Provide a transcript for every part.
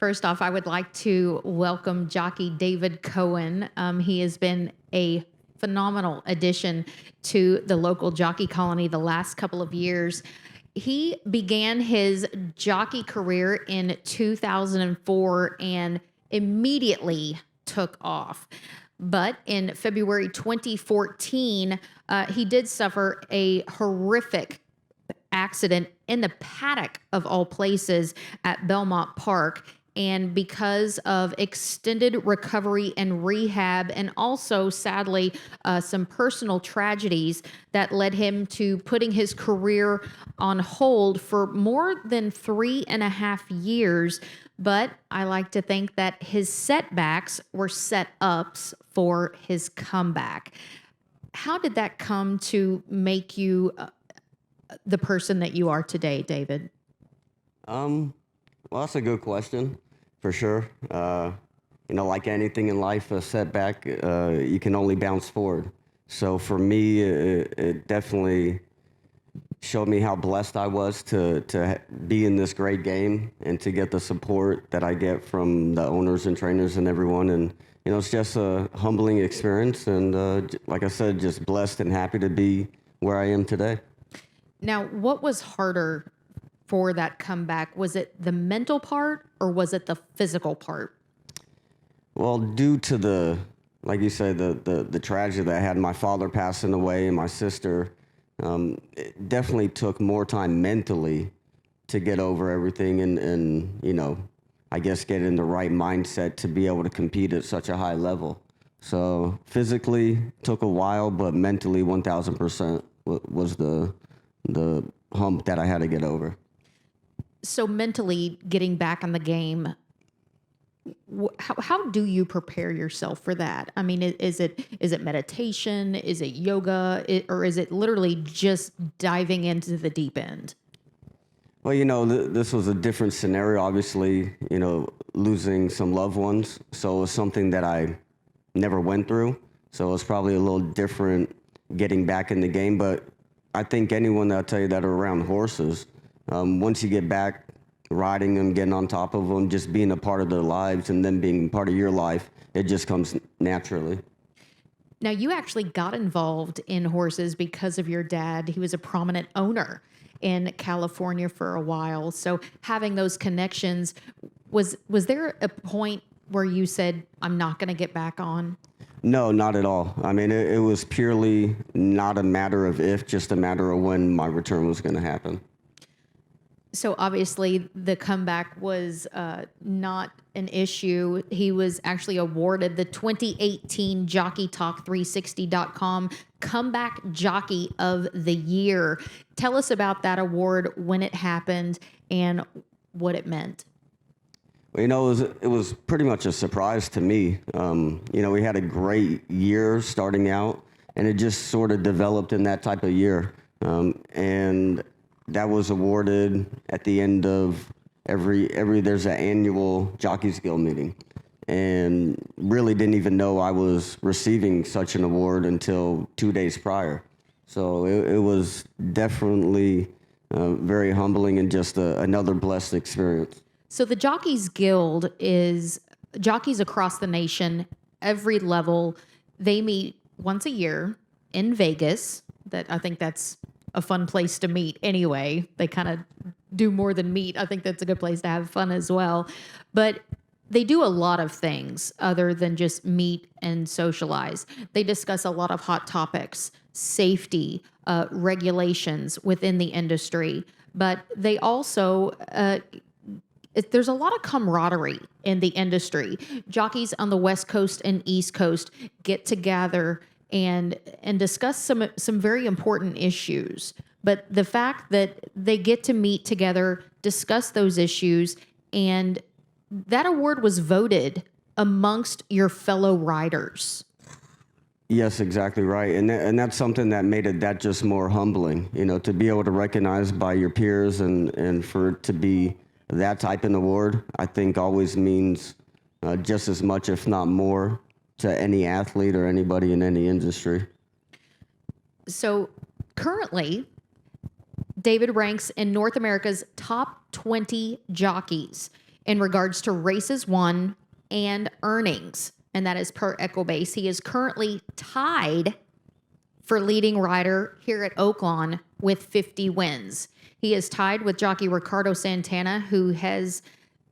First off, I would like to welcome jockey David Cohen. He has been a phenomenal addition to the local jockey colony the last couple of years. He began his jockey career in 2004 and immediately took off. But in February 2014, he did suffer a horrific accident in the paddock of all places at Belmont Park. And because of extended recovery and rehab, and also sadly, some personal tragedies that led him to putting his career on hold for more than 3.5 years. But I like to think that his setbacks were set ups for his comeback. How did that come to make you the person that you are today, David? Well, that's a good question, for sure. Like anything in life, a setback, you can only bounce forward. So for me, it definitely showed me how blessed I was to be in this great game and to get the support that I get from the owners and trainers and everyone. And, it's just a humbling experience. And like I said, just blessed and happy to be where I am today. Now, what was harder for that comeback? Was it the mental part or was it the physical part? Well, due to like you say, the tragedy that I had, my father passing away and my sister, it definitely took more time mentally to get over everything and I guess get in the right mindset to be able to compete at such a high level. So physically took a while, but mentally 1,000% was the hump that I had to get over. So mentally getting back in the game, how do you prepare yourself for that? I mean, is it meditation? Is it yoga? Or is it literally just diving into the deep end? Well, this was a different scenario, obviously, losing some loved ones. So it was something that I never went through. So it was probably a little different getting back in the game. But I think anyone that'll tell you that are around horses, once you get back riding them, getting on top of them, just being a part of their lives and then being part of your life, it just comes naturally. Now, you actually got involved in horses because of your dad. He was a prominent owner in California for a while. So having those connections, was there a point where you said, I'm not going to get back on? No, not at all. I mean, it was purely not a matter of if, just a matter of when my return was going to happen. So obviously the comeback was not an issue. He was actually awarded the 2018 JockeyTalk360.com Comeback Jockey of the Year. Tell us about that award, when it happened, and what it meant. Well, it was pretty much a surprise to me. We had a great year starting out, and it just sort of developed in that type of year. And that was awarded at the end of there's an annual Jockeys Guild meeting, and really didn't even know I was receiving such an award until 2 days prior. So it was definitely very humbling and just another blessed experience. So the Jockeys Guild is jockeys across the nation, every level. They meet once a year in Vegas. I think that's a fun place to meet anyway. They kind of do more than meet. I think that's a good place to have fun as well. But they do a lot of things other than just meet and socialize. They discuss a lot of hot topics, safety, regulations within the industry. But they also there's a lot of camaraderie in the industry. Jockeys on the West Coast and East Coast get together and discuss some very important issues. But the fact that they get to meet together, discuss those issues, and that award was voted amongst your fellow riders. Yes, exactly right. And that's something that made it that just more humbling, to be able to recognize by your peers and for it to be that type of award, I think always means just as much, if not more, to any athlete or anybody in any industry. So currently, David ranks in North America's top 20 jockeys. in regards to races won and earnings, and that is per Equibase. He is currently tied for leading rider here at Oaklawn with 50 wins. He is tied with jockey Ricardo Santana, who has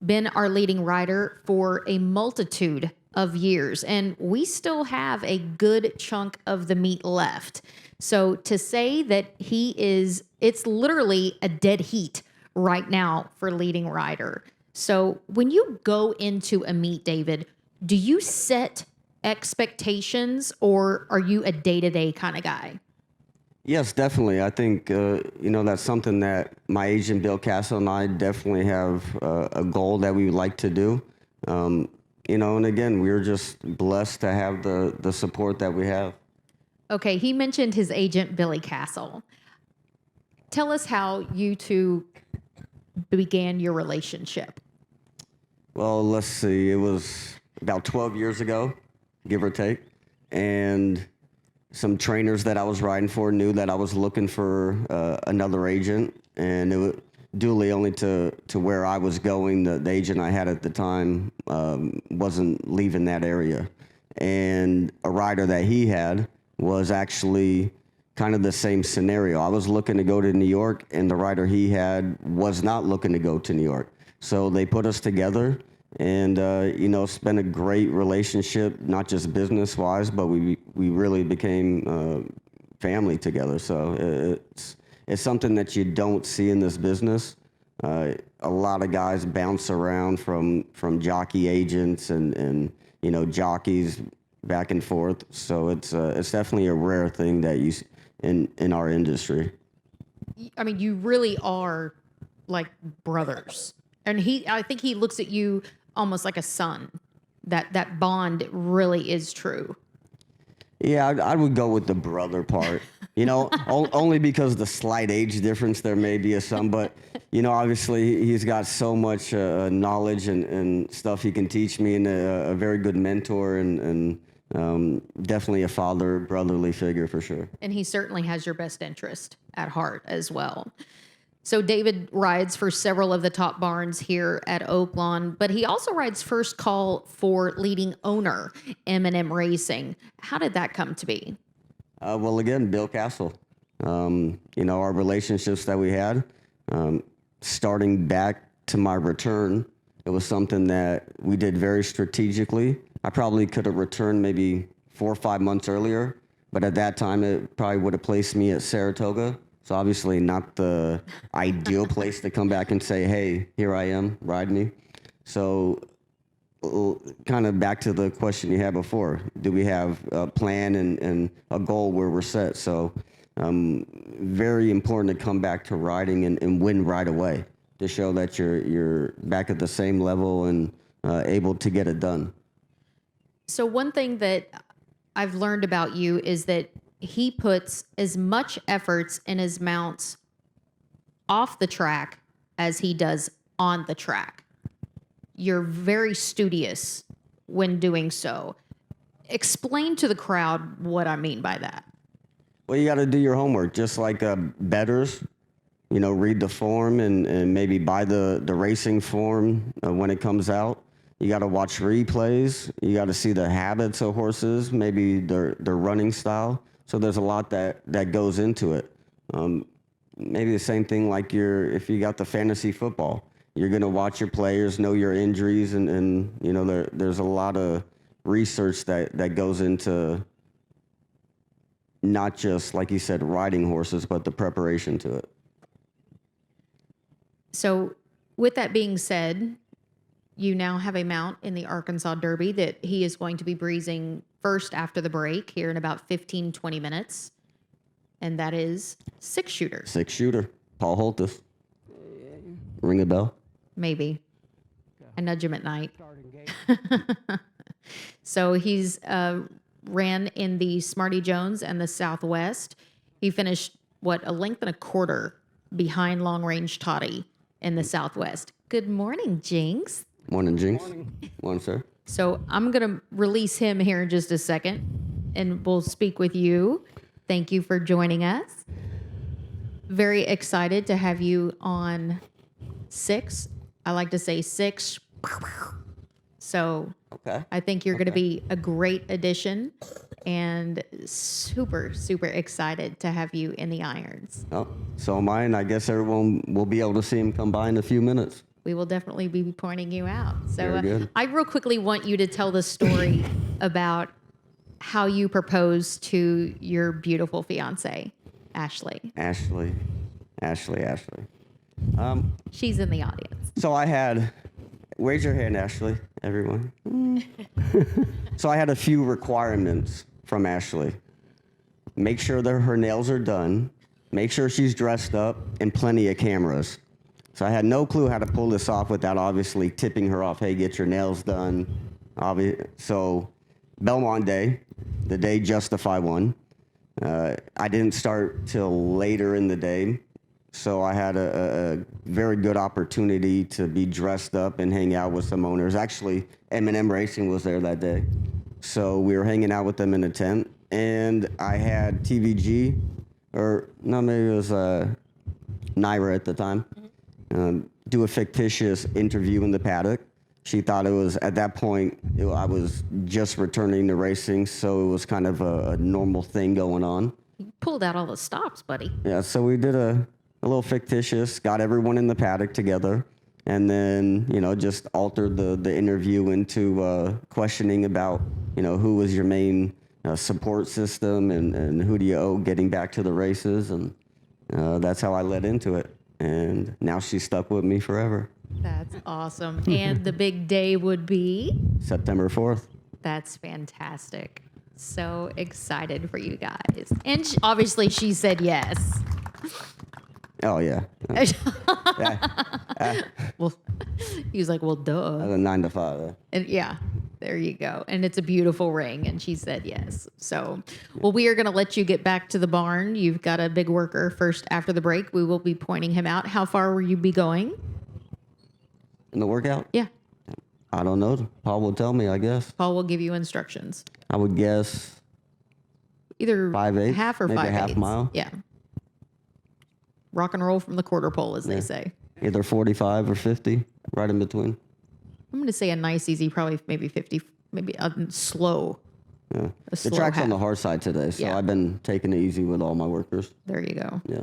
been our leading rider for a multitude of years. And we still have a good chunk of the meet left. So to say that it's literally a dead heat right now for leading rider. So when you go into a meet, David, do you set expectations or are you a day-to-day kind of guy? Yes, definitely. I think, that's something that my agent, Bill Castle, and I definitely have a goal that we would like to do. And again, we're just blessed to have the support that we have. Okay, he mentioned his agent, Billy Castle. Tell us how you two began your relationship. Well, let's see. It was about 12 years ago, give or take. And some trainers that I was riding for knew that I was looking for another agent. And it was duly only to where I was going. The agent I had at the time wasn't leaving that area. And a rider that he had was actually kind of the same scenario. I was looking to go to New York, and the rider he had was not looking to go to New York. So they put us together, and it's been a great relationship, not just business-wise, but we really became family together. So it's something that you don't see in this business. A lot of guys bounce around from jockey agents and jockeys back and forth. So it's definitely a rare thing that you in our industry. I mean, you really are like brothers. And I think he looks at you almost like a son. That bond really is true. Yeah, I would go with the brother part. Only because the slight age difference there may be a son, but obviously he's got so much knowledge and stuff he can teach me, and a very good mentor and definitely a brotherly figure for sure. And he certainly has your best interest at heart as well. So David rides for several of the top barns here at Oaklawn, but he also rides first call for leading owner, M&M Racing. How did that come to be? Well, again, Bill Castle. Our relationships that we had, starting back to my return, it was something that we did very strategically. I probably could have returned maybe 4 or 5 months earlier, but at that time, it probably would have placed me at Saratoga. So obviously not the ideal place to come back and say, hey, here I am, ride me. So kind of back to the question you had before, do we have a plan and a goal where we're set? So very important to come back to riding and win right away to show that you're back at the same level and able to get it done. So one thing that I've learned about you is that he puts as much efforts in his mounts off the track as he does on the track. You're very studious when doing so. Explain to the crowd what I mean by that. Well, you got to do your homework, just like bettors. Read the form and maybe buy the racing form when it comes out. You got to watch replays. You got to see the habits of horses, maybe their running style. So there's a lot that goes into it. Maybe the same thing like if you got the fantasy football. You're going to watch your players, know your injuries, and there's a lot of research that goes into not just, like you said, riding horses, but the preparation to it. So with that being said, you now have a mount in the Arkansas Derby that he is going to be breezing first after the break here in about 15, 20 minutes. And that is 6-shooter. 6-shooter. Paul Holtis. Ring a bell? Maybe. I nudge him at night. So he's ran in the Smarty Jones and the Southwest. He finished, a length and a quarter behind Long Range Toddy in the Southwest. Good morning, Jinks. Morning, Jinks. Morning, sir. So I'm going to release him here in just a second, and we'll speak with you. Thank you for joining us. Very excited to have you on 6. I like to say 6. So Okay. I think you're going to be a great addition, and super, super excited to have you in the irons. Oh, so am I, and I guess everyone will be able to see him come by in a few minutes. We will definitely be pointing you out. So Very good. I real quickly want you to tell the story about how you proposed to your beautiful fiance, Ashley. Ashley. She's in the audience. So I had, raise your hand, Ashley, everyone. So I had a few requirements from Ashley. Make sure that her nails are done, make sure she's dressed up, and plenty of cameras. So I had no clue how to pull this off without obviously tipping her off, hey, get your nails done. So Belmont Day, the day Justify won. I didn't start till later in the day. So I had a very good opportunity to be dressed up and hang out with some owners. Actually, M&M Racing was there that day. So we were hanging out with them in a tent. And I had TVG, or no, maybe it was Naira at the time, do a fictitious interview in the paddock. She thought it was, at that point, I was just returning to racing, so it was kind of a normal thing going on. You pulled out all the stops, buddy. Yeah, so we did a little fictitious, got everyone in the paddock together, and then, just altered the interview into questioning about, who was your main support system and who do you owe getting back to the races, and that's how I led into it. And now she's stuck with me forever. That's awesome. And the big day would be? September 4th. That's fantastic. So excited for you guys. And obviously she said yes. Oh, yeah. Well, he was like, well, duh. 9 to 5. And yeah, there you go. And it's a beautiful ring. And she said yes. So, well, we are going to let you get back to the barn. You've got a big worker first after the break. We will be pointing him out. How far will you be going? In the workout? Yeah. I don't know. Paul will tell me, I guess. Paul will give you instructions. I would guess Either 5/8, half or maybe 5/8. a half mile. Yeah. Rock and roll from the quarter pole, as they say. Either 45 or 50, right in between. I'm going to say a nice, easy, probably maybe 50, maybe slow. Yeah. A slow The track's half. on the hard side today, so Yeah. I've been taking it easy with all my workers. There you go. Yeah.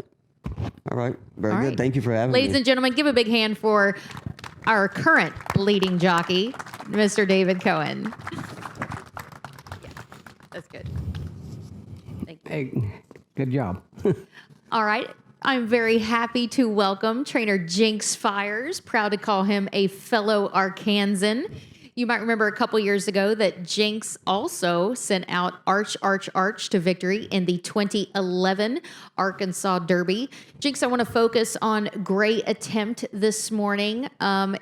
All right. Very All good. right. Thank you for having Ladies me. and gentlemen, give a big hand for our current leading jockey, Mr. David Cohen. That's good. Thank you. Hey, good job. All right. I'm very happy to welcome trainer Jinks Fires. Proud to call him a fellow Arkansan. You might remember a couple years ago that Jinks also sent out Arch to victory in the 2011 Arkansas Derby. Jinks, I want to focus on Gray Attempt this morning.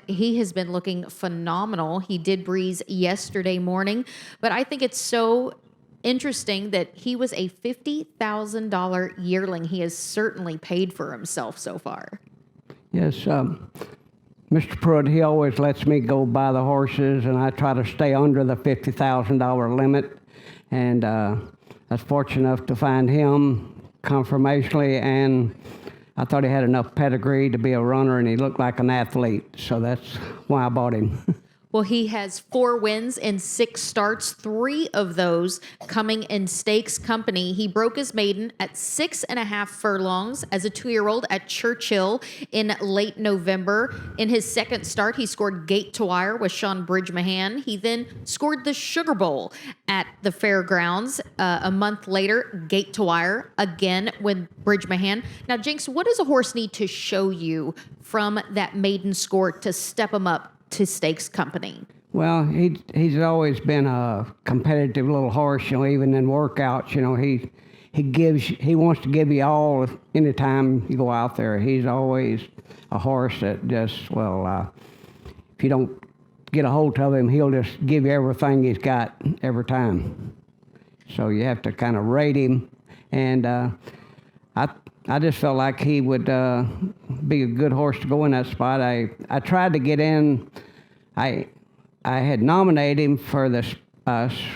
He has been looking phenomenal. He did breeze yesterday morning, but I think it's so interesting that he was a $50,000 yearling. He has certainly paid for himself so far. Yes, Mr. Pruitt, he always lets me go buy the horses, and I try to stay under the $50,000 limit. And I was fortunate enough to find him conformationally, and I thought he had enough pedigree to be a runner, and he looked like an athlete. So that's why I bought him. Well, he has 4 wins in 6 starts, 3 of those coming in stakes company. He broke his maiden at 6.5 furlongs as a 2-year-old at Churchill in late November. In his second start, he scored Gate to Wire with Sean Bridgmahan. He then scored the Sugar Bowl at the fairgrounds. A month later, Gate to Wire again with Bridgmahan. Now, Jinx, what does a horse need to show you from that maiden score to step him up to stakes company? Well, he's always been a competitive little horse, even in workouts. He wants to give you all anytime you go out there. He's always a horse that just, if you don't get a hold of him, he'll just give you everything he's got every time. So you have to kind of rate him, and I just felt like he would be a good horse to go in that spot. I tried to get in. I had nominated him for the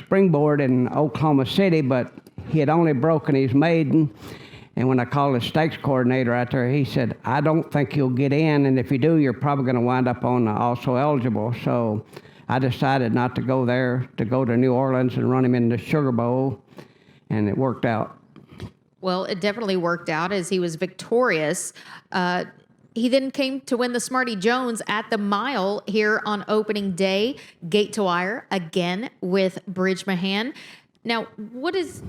springboard in Oklahoma City, but he had only broken his maiden, And when I called the stakes coordinator out there, he said, I don't think you'll get in, and if you do, you're probably going to wind up on also eligible. So I decided not to go there, to go to New Orleans and run him in the Sugar Bowl, and it worked out. Well, it definitely worked out as he was victorious. He then came to win the Smarty Jones at the mile here on opening day, gate to wire, again with Bridge Mahan. Now, what is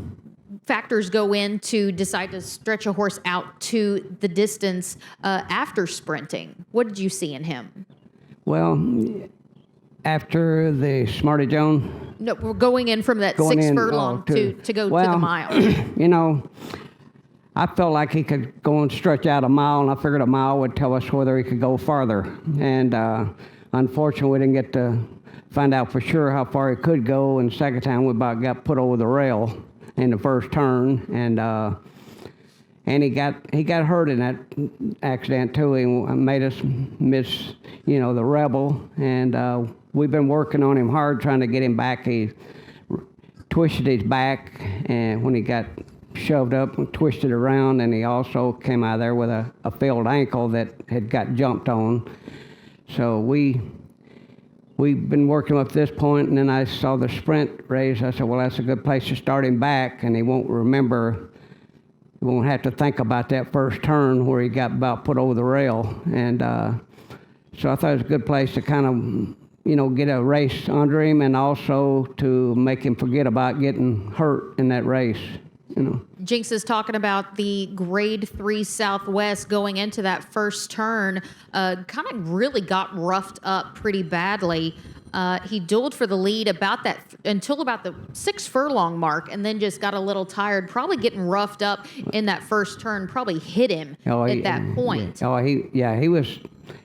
factors go in to decide to stretch a horse out to the distance after sprinting? What did you see in him? Well, after the Smarty Jones. No, we're going in from that 6 furlong to go to the mile. You know, I felt like he could go and stretch out a mile, and I figured a mile would tell us whether he could go farther. And unfortunately, we didn't get to find out for sure how far he could go. And the second time, we about got put over the rail in the first turn, and he got hurt in that accident too. He made us miss, the Rebel, and we've been working on him hard, trying to get him back. He twisted his back, and when he got shoved up and twisted around, and he also came out of there with a failed ankle that had got jumped on. So we've been working up to this point, and then I saw the sprint race. I said, well, that's a good place to start him back, and he won't have to think about that first turn where he got about put over the rail. And so I thought it was a good place to kind of, get a race under him, and also to make him forget about getting hurt in that race. Jinks is talking about the grade 3 Southwest going into that first turn, kind of really got roughed up pretty badly. He dueled for the lead until about the 6 furlong mark, and then just got a little tired, probably getting roughed up in that first turn, probably hit him at that point.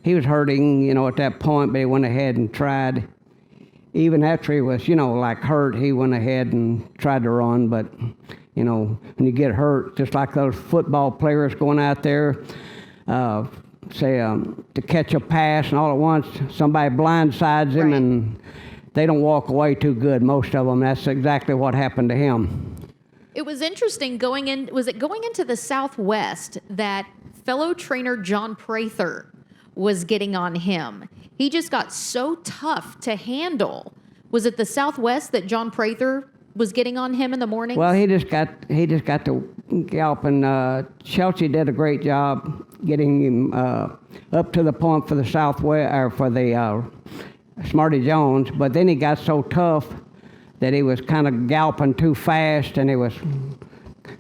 He was hurting, at that point, but he went ahead and tried. Even after he was, hurt, he went ahead and tried to run, but when you get hurt, just like those football players going out there, to catch a pass, and all at once somebody blindsides him, right, and they don't walk away too good, most of them. That's exactly what happened to him. It was interesting going into the Southwest that fellow trainer John Prather was getting on him. He just got so tough to handle. Was it the Southwest that John Prather was getting on him in the morning? Well, he just got to galloping. Chelsea did a great job getting him up to the point for the Southwest, or for the Smarty Jones. But then he got so tough that he was kind of galloping too fast, and he was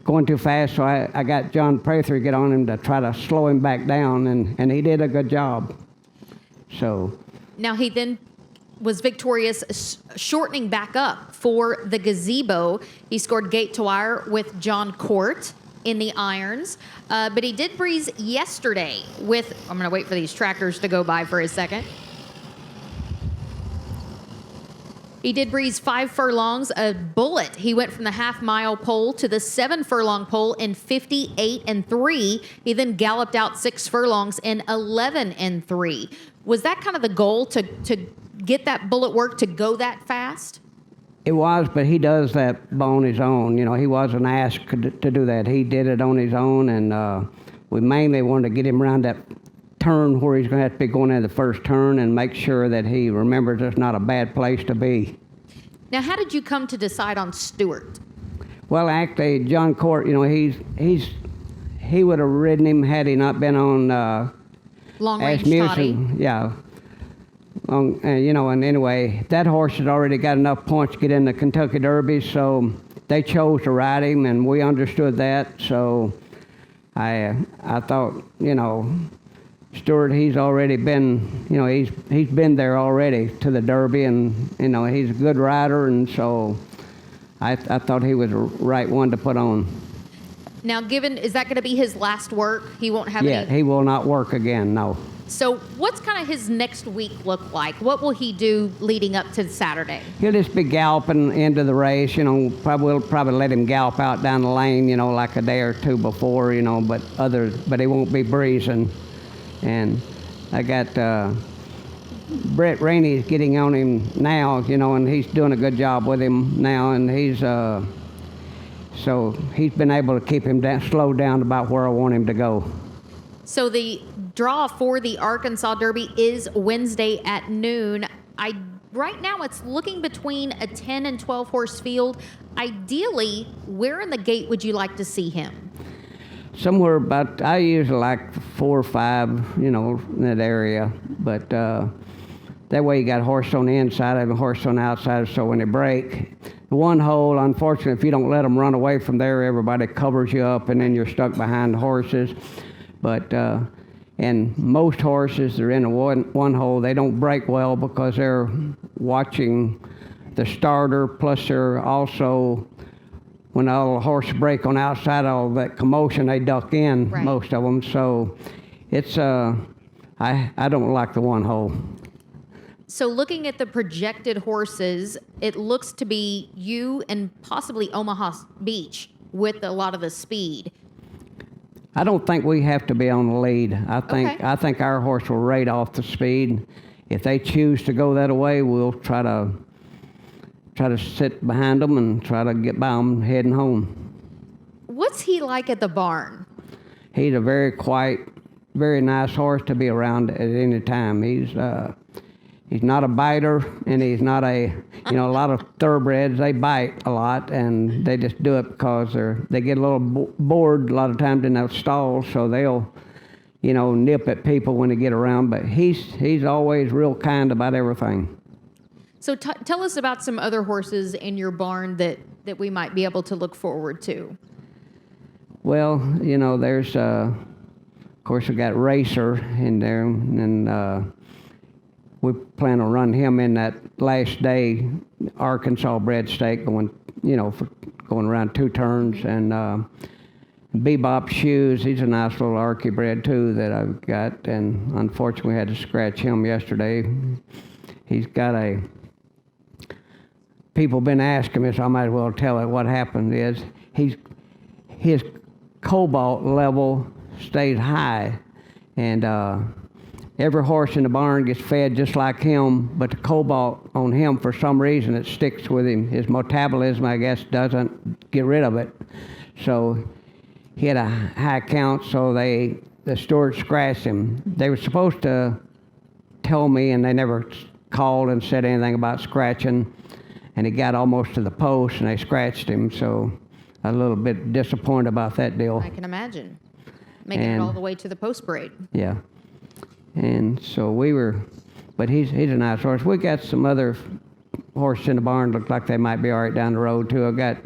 going too fast. So I got John Prather to get on him to try to slow him back down, and he did a good job. So now he then was victorious, shortening back up for the Gazebo. He scored gate to wire with John Court in the irons, but he did breeze yesterday with, I'm going to wait for these tractors to go by for a second. He did breeze 5 furlongs, a bullet. He went from the half-mile pole to the 7 furlong pole in 58-3. He then galloped out 6 furlongs in 11-3. Was that kind of the goal, to get that bullet work to go that fast? It was, but he does that on his own. He wasn't asked to do that. He did it on his own, and we mainly wanted to get him around that turn where he's going to have to be going in the first turn, and make sure that he remembers it's not a bad place to be. Now, how did you come to decide on Stewart? Well, actually, John Court, he would have ridden him had he not been on Long Range Toddy. Yeah. And anyway, that horse had already got enough points to get in the Kentucky Derby, so they chose to ride him, and we understood that. So I thought, Stewart, he's already been, he's been there already to the Derby, and he's a good rider, and so I thought he was the right one to put on. Now, is that going to be his last work? He won't have any? Yeah, he will not work again, no. So what's kind of his next week look like? What will he do leading up to Saturday? He'll just be galloping into the race, we'll probably let him gallop out down the lane, like a day or two before, but he won't be breezing. And I got Brett Rainey's getting on him now, and he's doing a good job with him now, and he's So he's been able to keep him down, slowed down about where I want him to go. So the draw for the Arkansas Derby is Wednesday at noon. Right now it's looking between a 10 and 12 horse field. Ideally, where in the gate would you like to see him? Somewhere about, I usually like 4 or 5, in that area. But that way you got a horse on the inside and a horse on the outside, so when they break, the one hole, unfortunately, if you don't let them run away from there, everybody covers you up and then you're stuck behind the horses. But and most horses that are in the one hole, they don't break well because they're watching the starter, plus they're also, when all the horses break on outside, all that commotion, they duck in, right. Most of them. So it's, I don't like the one hole. So looking at the projected horses, it looks to be you and possibly Omaha Beach with a lot of the speed. I don't think we have to be on the lead. I think our horse will rate off the speed. If they choose to go that way, we'll try to sit behind them and try to get by them heading home. What's he like at the barn? He's a very quiet, very nice horse to be around at any time. He's not a biter, and he's not a lot of thoroughbreds, they bite a lot, and they just do it because they get a little bored a lot of times in those stalls, so they'll, nip at people when they get around, but he's always real kind about everything. So tell us about some other horses in your barn that we might be able to look forward to. Well, there's, of course, we got Racer in there, and we plan on running him in that last day Arkansas bred stake going around 2 turns. And Bebop Shoes, he's a nice little Arky bred too that I've got. And unfortunately, we had to scratch him yesterday. He's got people been asking me, so I might as well tell it. What happened is his cobalt level stays high, and every horse in the barn gets fed just like him, but the cobalt on him, for some reason, it sticks with him. His metabolism, I guess, doesn't get rid of it. So he had a high count, so the steward scratched him. They were supposed to tell me, and they never called and said anything about scratching, and he got almost to the post, and they scratched him, so I was a little bit disappointed about that deal. I can imagine. Making it all the way to the post parade. Yeah. And so but he's a nice horse. We got some other horses in the barn, look like they might be all right down the road too. I got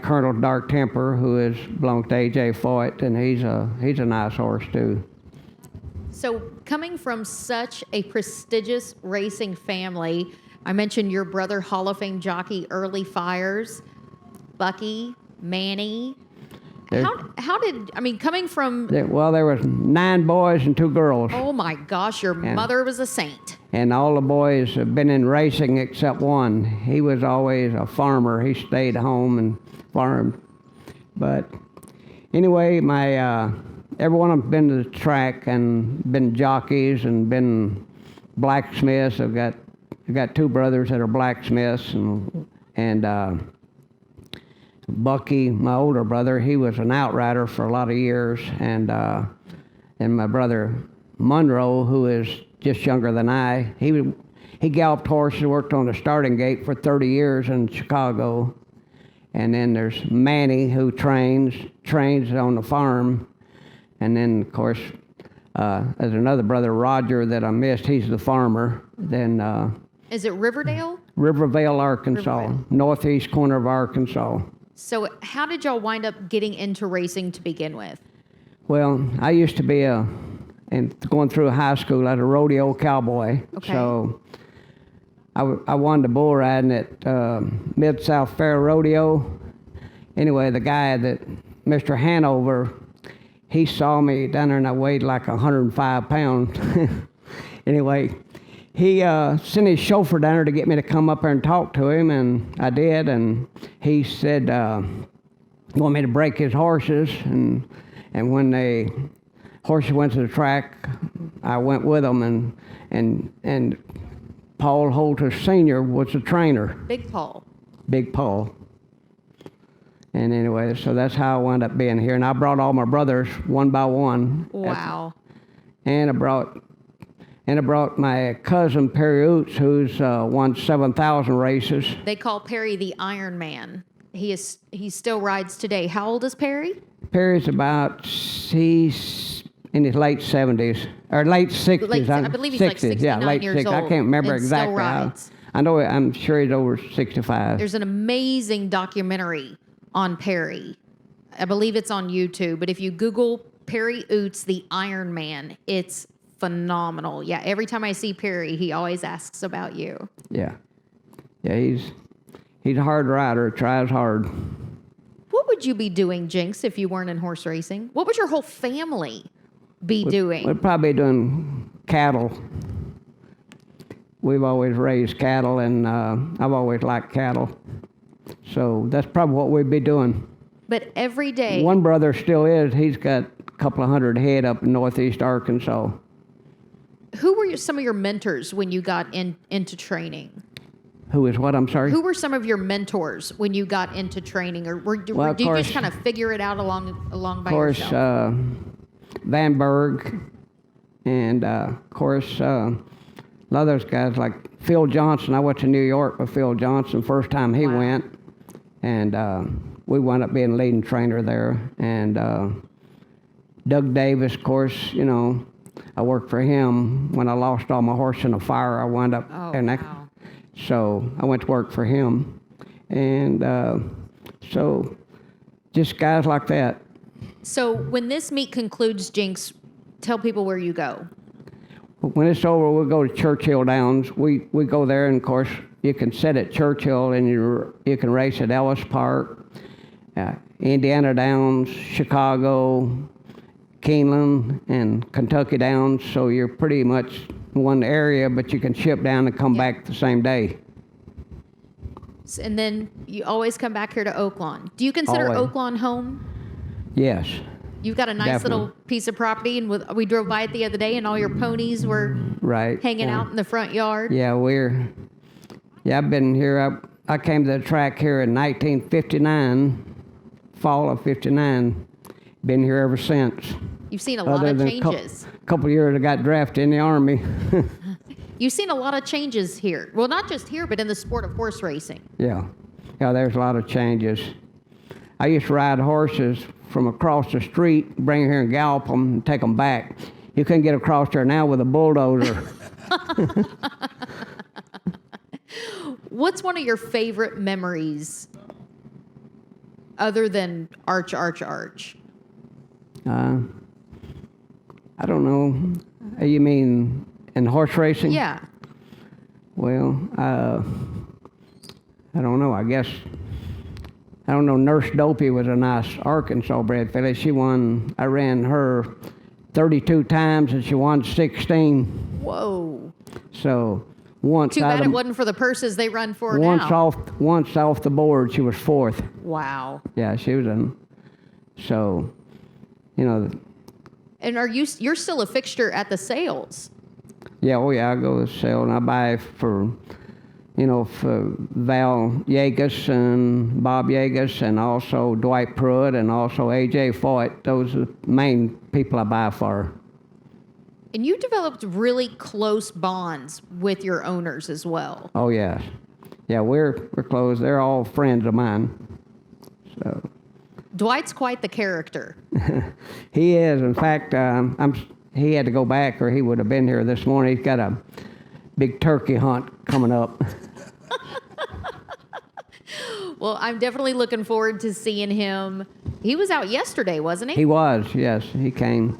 Colonel Dark Temper, who belongs to A.J. Foyt, and he's a nice horse too. So coming from such a prestigious racing family, I mentioned your brother, Hall of Fame jockey, Early Fires, Bucky, Manny. Coming from... There was 9 boys and 2 girls. Oh my gosh, your mother was a saint. And all the boys have been in racing except one. He was always a farmer. He stayed home and farmed. But anyway, every one of them's been to the track and been jockeys and been blacksmiths. I've got 2 brothers that are blacksmiths, and Bucky, my older brother, he was an outrider for a lot of years, and my brother Monroe, who is just younger than I, he galloped horses, worked on the starting gate for 30 years in Chicago. And then there's Manny, who trains on the farm, and then of course there's another brother, Roger, that I missed. He's the farmer. Then is it Riverdale? Rivervale, Arkansas, northeast corner of Arkansas. So how did y'all wind up getting into racing to begin with? Well, I used to be and going through high school as a rodeo cowboy. Okay. So I won the bull riding at Mid-South Fair Rodeo. Anyway, the guy Mr. Hanover, he saw me down there and I weighed like 105 pounds. Anyway, he sent his chauffeur down there to get me to come up there and talk to him, and I did, and he said, he wanted me to break his horses, and when the horses went to the track, I went with them, and Paul Holter Sr. was the trainer. Big Paul. Big Paul. And anyway, so that's how I wound up being here. And I brought all my brothers one by one. Wow. And I brought my cousin Perry Oots, who's won 7,000 races. They call Perry the Iron Man. He still rides today. How old is Perry? Perry's he's in his late 70s, or late 60s. I believe he's like 69 late years 60s. old. I can't remember and exactly. Still rides. I know, I'm sure he's over 65. There's an amazing documentary on Perry. I believe it's on YouTube, but if you Google Perry Oots, the Iron Man, it's phenomenal. Yeah, every time I see Perry, he always asks about you. Yeah. Yeah, he's a hard rider, tries hard. What would you be doing, Jinx, if you weren't in horse racing? What would your whole family be doing? We're probably doing cattle. We've always raised cattle, and I've always liked cattle. So that's probably what we'd be doing. But every day... One brother still is. He's got a couple of hundred head up in northeast Arkansas. Who were some of your mentors when you got into training? Who is what? I'm sorry? Who were some of your mentors when you got into training? Or did you just kind of figure it out along by yourself? Of course, Van Berg, and of course, a lot of those guys like Phil Johnson. I went to New York with Phil Johnson first time he went, and we wound up being leading trainer there. And Doug Davis, of course, you know, I worked for him when I lost all my horse in a fire. I wound up, so I went to work for him, and so just guys like that. So when this meet concludes, Jinx, tell people where you go. When it's over, we'll go to Churchill Downs. We go there, and of course, you can sit at Churchill, and you can race at Ellis Park, Indiana Downs, Chicago, Keeneland, and Kentucky Downs. So you're pretty much in one area, but you can ship down and come back the same day. And then you always come back here to Oaklawn. Do you consider Oaklawn home? Yes. You've got a nice little piece of property, and we drove by it the other day, and all your ponies were hanging out in the front yard. Yeah, I've been here. I came to the track here in 1959, fall of 59. Been here ever since. You've seen a lot of changes. A couple of years I got drafted in the Army. You've seen a lot of changes here. Well, not just here, but in the sport of horse racing. Yeah, there's a lot of changes. I used to ride horses from across the street, bring them here and gallop them and take them back. You couldn't get across there now with a bulldozer. What's one of your favorite memories other than Arch? I don't know. You mean in horse racing? Yeah. Well, I don't know. I guess, I don't know. Nurse Dopey was a nice Arkansas bred filly. I ran her 32 times and she won 16. Whoa. So once. Too bad it wasn't for the purses they run for now. Once off the board, she was fourth. Wow. Yeah, she was so, you know. And you're still a fixture at the sales? Yeah, I go to sale and I buy for Val Yegas and Bob Yegas and also Dwight Pruitt and also A.J. Foyt. Those are the main people I buy for. And you developed really close bonds with your owners as well. Oh, yes. Yeah, we're close. They're all friends of mine. So. Dwight's quite the character. He is. In fact, he had to go back or he would have been here this morning. He's got a big turkey hunt coming up. Well, I'm definitely looking forward to seeing him. He was out yesterday, wasn't he? He was, yes. He came.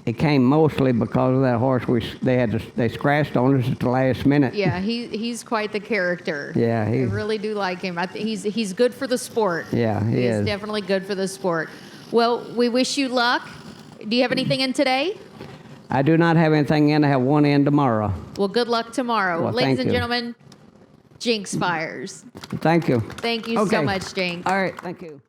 He came mostly because of that horse. They scratched on us at the last minute. Yeah, he's quite the character. Yeah, I really do like him. I think he's good for the sport. Yeah, he is. He's definitely good for the sport. Well, we wish you luck. Do you have anything in today? I do not have anything in. I have one in tomorrow. Well, good luck tomorrow. Well, Ladies and gentlemen, Jinks Fires. Thank you. Thank you so much, Jinx. All right, thank you.